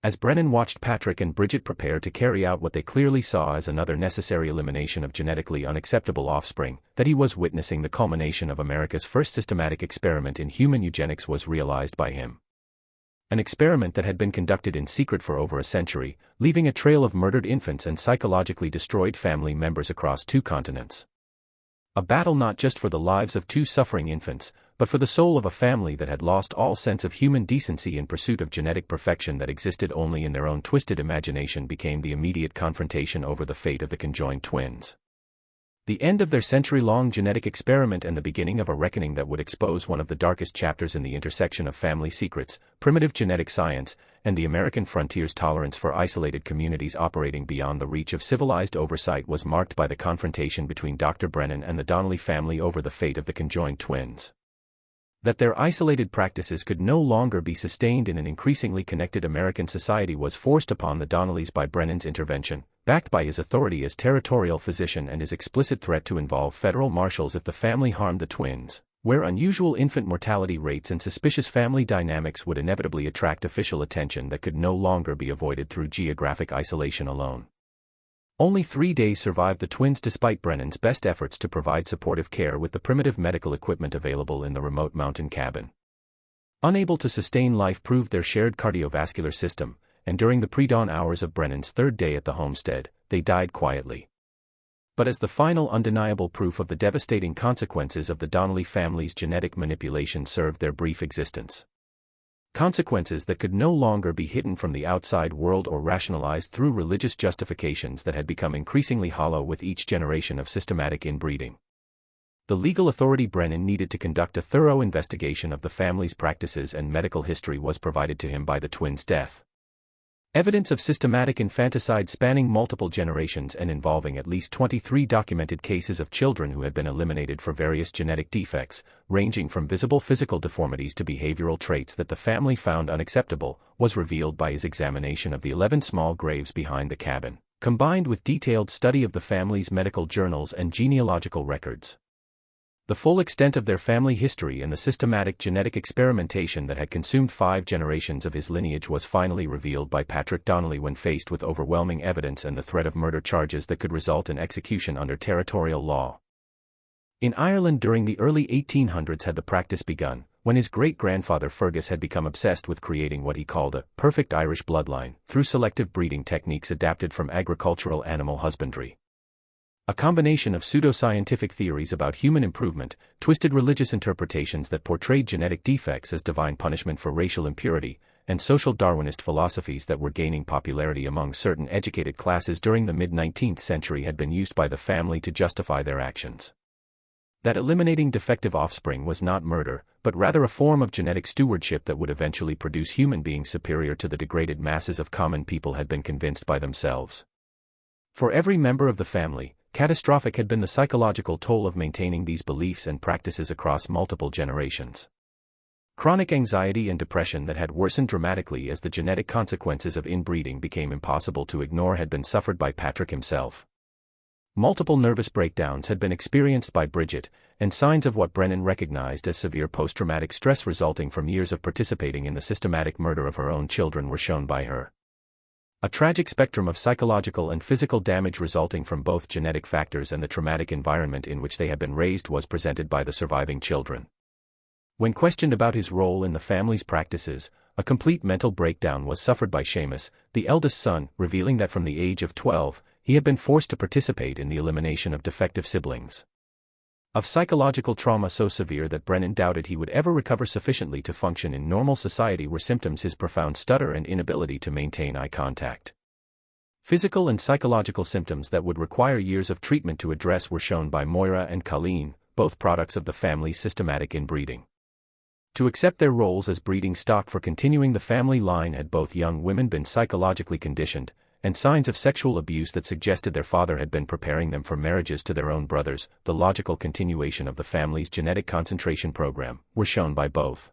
As Brennan watched Patrick and Bridget prepare to carry out what they clearly saw as another necessary elimination of genetically unacceptable offspring, that he was witnessing the culmination of America's first systematic experiment in human eugenics was realized by him. An experiment that had been conducted in secret for over a century, leaving a trail of murdered infants and psychologically destroyed family members across 2 continents. A battle not just for the lives of 2 suffering infants, but for the soul of a family that had lost all sense of human decency in pursuit of genetic perfection that existed only in their own twisted imagination became the immediate confrontation over the fate of the conjoined twins. The end of their century-long genetic experiment and the beginning of a reckoning that would expose one of the darkest chapters in the intersection of family secrets, primitive genetic science, and the American frontier's tolerance for isolated communities operating beyond the reach of civilized oversight was marked by the confrontation between Dr. Brennan and the Donnelly family over the fate of the conjoined twins. That their isolated practices could no longer be sustained in an increasingly connected American society was forced upon the Donnellys by Brennan's intervention, backed by his authority as territorial physician and his explicit threat to involve federal marshals if the family harmed the twins, where unusual infant mortality rates and suspicious family dynamics would inevitably attract official attention that could no longer be avoided through geographic isolation alone. Only 3 days survived the twins despite Brennan's best efforts to provide supportive care with the primitive medical equipment available in the remote mountain cabin. Unable to sustain life proved their shared cardiovascular system, and during the pre-dawn hours of Brennan's 3rd day at the homestead, they died quietly. But as the final undeniable proof of the devastating consequences of the Donnelly family's genetic manipulation served their brief existence. Consequences that could no longer be hidden from the outside world or rationalized through religious justifications that had become increasingly hollow with each generation of systematic inbreeding. The legal authority Brennan needed to conduct a thorough investigation of the family's practices and medical history was provided to him by the twins' death. Evidence of systematic infanticide spanning multiple generations and involving at least 23 documented cases of children who had been eliminated for various genetic defects, ranging from visible physical deformities to behavioral traits that the family found unacceptable, was revealed by his examination of the 11 small graves behind the cabin, combined with detailed study of the family's medical journals and genealogical records. The full extent of their family history and the systematic genetic experimentation that had consumed 5 generations of his lineage was finally revealed by Patrick Donnelly when faced with overwhelming evidence and the threat of murder charges that could result in execution under territorial law. In Ireland during the early 1800s had the practice begun, when his great-grandfather Fergus had become obsessed with creating what he called a perfect Irish bloodline, through selective breeding techniques adapted from agricultural animal husbandry. A combination of pseudoscientific theories about human improvement, twisted religious interpretations that portrayed genetic defects as divine punishment for racial impurity, and social Darwinist philosophies that were gaining popularity among certain educated classes during the mid-19th century had been used by the family to justify their actions. That eliminating defective offspring was not murder, but rather a form of genetic stewardship that would eventually produce human beings superior to the degraded masses of common people had been convinced by themselves. For every member of the family, catastrophic had been the psychological toll of maintaining these beliefs and practices across multiple generations. Chronic anxiety and depression that had worsened dramatically as the genetic consequences of inbreeding became impossible to ignore had been suffered by Patrick himself. Multiple nervous breakdowns had been experienced by Bridget, and signs of what Brennan recognized as severe post-traumatic stress resulting from years of participating in the systematic murder of her own children were shown by her. A tragic spectrum of psychological and physical damage resulting from both genetic factors and the traumatic environment in which they had been raised was presented by the surviving children. When questioned about his role in the family's practices, a complete mental breakdown was suffered by Seamus, the eldest son, revealing that from the age of 12, he had been forced to participate in the elimination of defective siblings. Of psychological trauma so severe that Brennan doubted he would ever recover sufficiently to function in normal society were symptoms his profound stutter and inability to maintain eye contact. Physical and psychological symptoms that would require years of treatment to address were shown by Moira and Colleen, both products of the family's systematic inbreeding. To accept their roles as breeding stock for continuing the family line had both young women been psychologically conditioned, and signs of sexual abuse that suggested their father had been preparing them for marriages to their own brothers, the logical continuation of the family's genetic concentration program, were shown by both.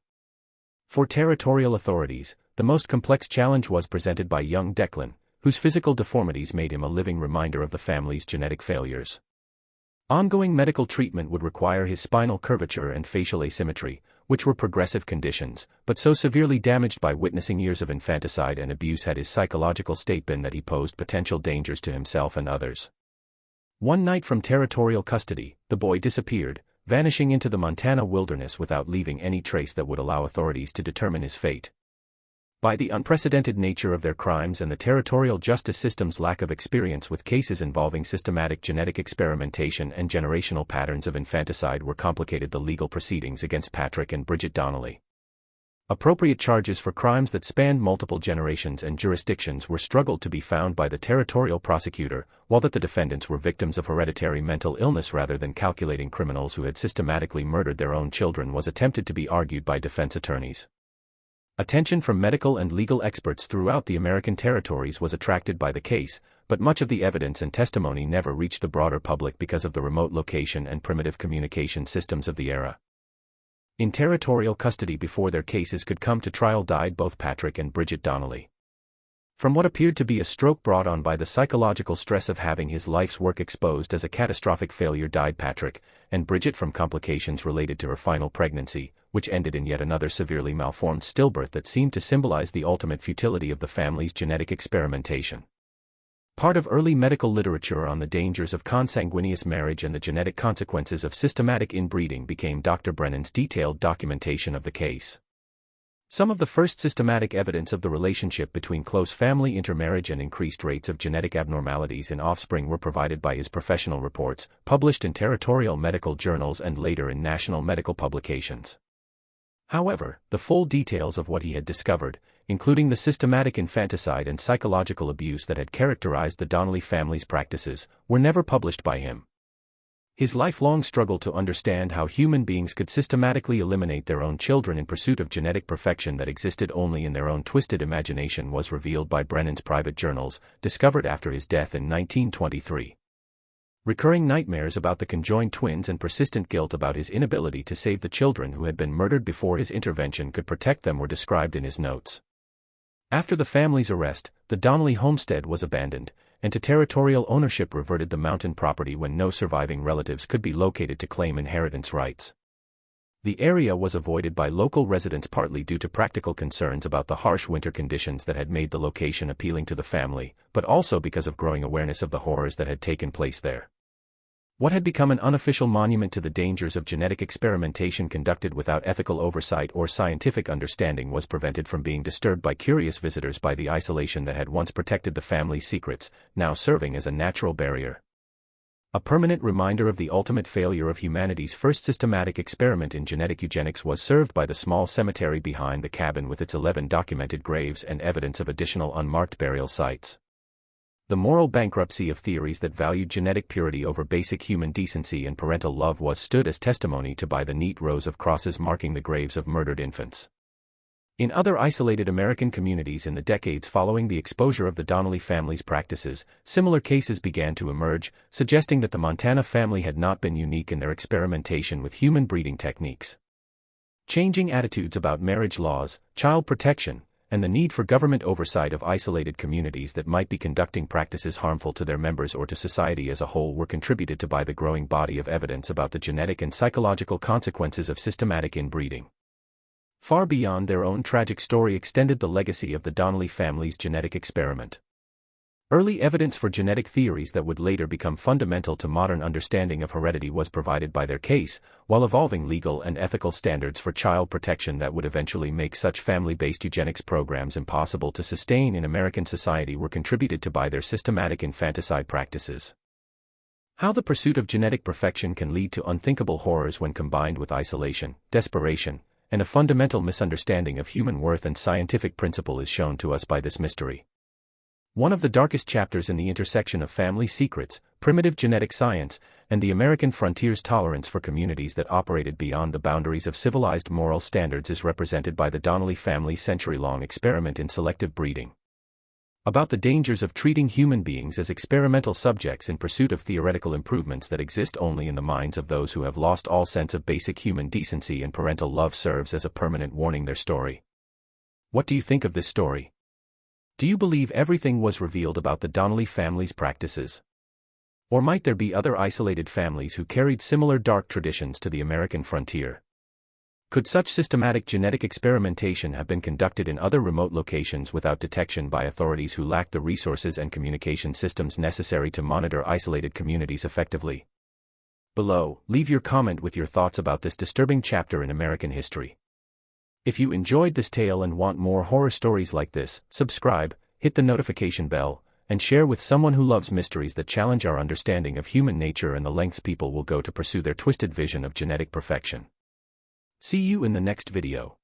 For territorial authorities, the most complex challenge was presented by young Declan, whose physical deformities made him a living reminder of the family's genetic failures. Ongoing medical treatment would require his spinal curvature and facial asymmetry, which were progressive conditions, but so severely damaged by witnessing years of infanticide and abuse had his psychological state been that he posed potential dangers to himself and others. One night from territorial custody, the boy disappeared, vanishing into the Montana wilderness without leaving any trace that would allow authorities to determine his fate. By the unprecedented nature of their crimes and the territorial justice system's lack of experience with cases involving systematic genetic experimentation and generational patterns of infanticide were complicated the legal proceedings against Patrick and Bridget Donnelly. Appropriate charges for crimes that spanned multiple generations and jurisdictions were struggled to be found by the territorial prosecutor, while that the defendants were victims of hereditary mental illness rather than calculating criminals who had systematically murdered their own children was attempted to be argued by defense attorneys. Attention from medical and legal experts throughout the American territories was attracted by the case, but much of the evidence and testimony never reached the broader public because of the remote location and primitive communication systems of the era. In territorial custody before their cases could come to trial died both Patrick and Bridget Donnelly. From what appeared to be a stroke brought on by the psychological stress of having his life's work exposed as a catastrophic failure died Patrick, and Bridget from complications related to her final pregnancy, which ended in yet another severely malformed stillbirth that seemed to symbolize the ultimate futility of the family's genetic experimentation. Part of early medical literature on the dangers of consanguineous marriage and the genetic consequences of systematic inbreeding became Dr. Brennan's detailed documentation of the case. Some of the first systematic evidence of the relationship between close family intermarriage and increased rates of genetic abnormalities in offspring were provided by his professional reports, published in territorial medical journals and later in national medical publications. However, the full details of what he had discovered, including the systematic infanticide and psychological abuse that had characterized the Donnelly family's practices, were never published by him. His lifelong struggle to understand how human beings could systematically eliminate their own children in pursuit of genetic perfection that existed only in their own twisted imagination was revealed by Brennan's private journals, discovered after his death in 1923. Recurring nightmares about the conjoined twins and persistent guilt about his inability to save the children who had been murdered before his intervention could protect them were described in his notes. After the family's arrest, the Donnelly homestead was abandoned, and to territorial ownership reverted the mountain property when no surviving relatives could be located to claim inheritance rights. The area was avoided by local residents partly due to practical concerns about the harsh winter conditions that had made the location appealing to the family, but also because of growing awareness of the horrors that had taken place there. What had become an unofficial monument to the dangers of genetic experimentation conducted without ethical oversight or scientific understanding was prevented from being disturbed by curious visitors by the isolation that had once protected the family's secrets, now serving as a natural barrier. A permanent reminder of the ultimate failure of humanity's first systematic experiment in genetic eugenics was served by the small cemetery behind the cabin with its 11 documented graves and evidence of additional unmarked burial sites. The moral bankruptcy of theories that valued genetic purity over basic human decency and parental love was stood as testimony to by the neat rows of crosses marking the graves of murdered infants. In other isolated American communities in the decades following the exposure of the Donnelly family's practices, similar cases began to emerge, suggesting that the Montana family had not been unique in their experimentation with human breeding techniques. Changing attitudes about marriage laws, child protection, and the need for government oversight of isolated communities that might be conducting practices harmful to their members or to society as a whole were contributed to by the growing body of evidence about the genetic and psychological consequences of systematic inbreeding. Far beyond their own tragic story extended the legacy of the Donnelly family's genetic experiment. Early evidence for genetic theories that would later become fundamental to modern understanding of heredity was provided by their case, while evolving legal and ethical standards for child protection that would eventually make such family-based eugenics programs impossible to sustain in American society were contributed to by their systematic infanticide practices. How the pursuit of genetic perfection can lead to unthinkable horrors when combined with isolation, desperation, and a fundamental misunderstanding of human worth and scientific principle is shown to us by this mystery. One of the darkest chapters in the intersection of family secrets, primitive genetic science, and the American frontier's tolerance for communities that operated beyond the boundaries of civilized moral standards is represented by the Donnelly family's century-long experiment in selective breeding. About the dangers of treating human beings as experimental subjects in pursuit of theoretical improvements that exist only in the minds of those who have lost all sense of basic human decency and parental love serves as a permanent warning. Their story. What do you think of this story? Do you believe everything was revealed about the Donnelly family's practices? Or might there be other isolated families who carried similar dark traditions to the American frontier? Could such systematic genetic experimentation have been conducted in other remote locations without detection by authorities who lacked the resources and communication systems necessary to monitor isolated communities effectively? Below, leave your comment with your thoughts about this disturbing chapter in American history. If you enjoyed this tale and want more horror stories like this, subscribe, hit the notification bell, and share with someone who loves mysteries that challenge our understanding of human nature and the lengths people will go to pursue their twisted vision of genetic perfection. See you in the next video.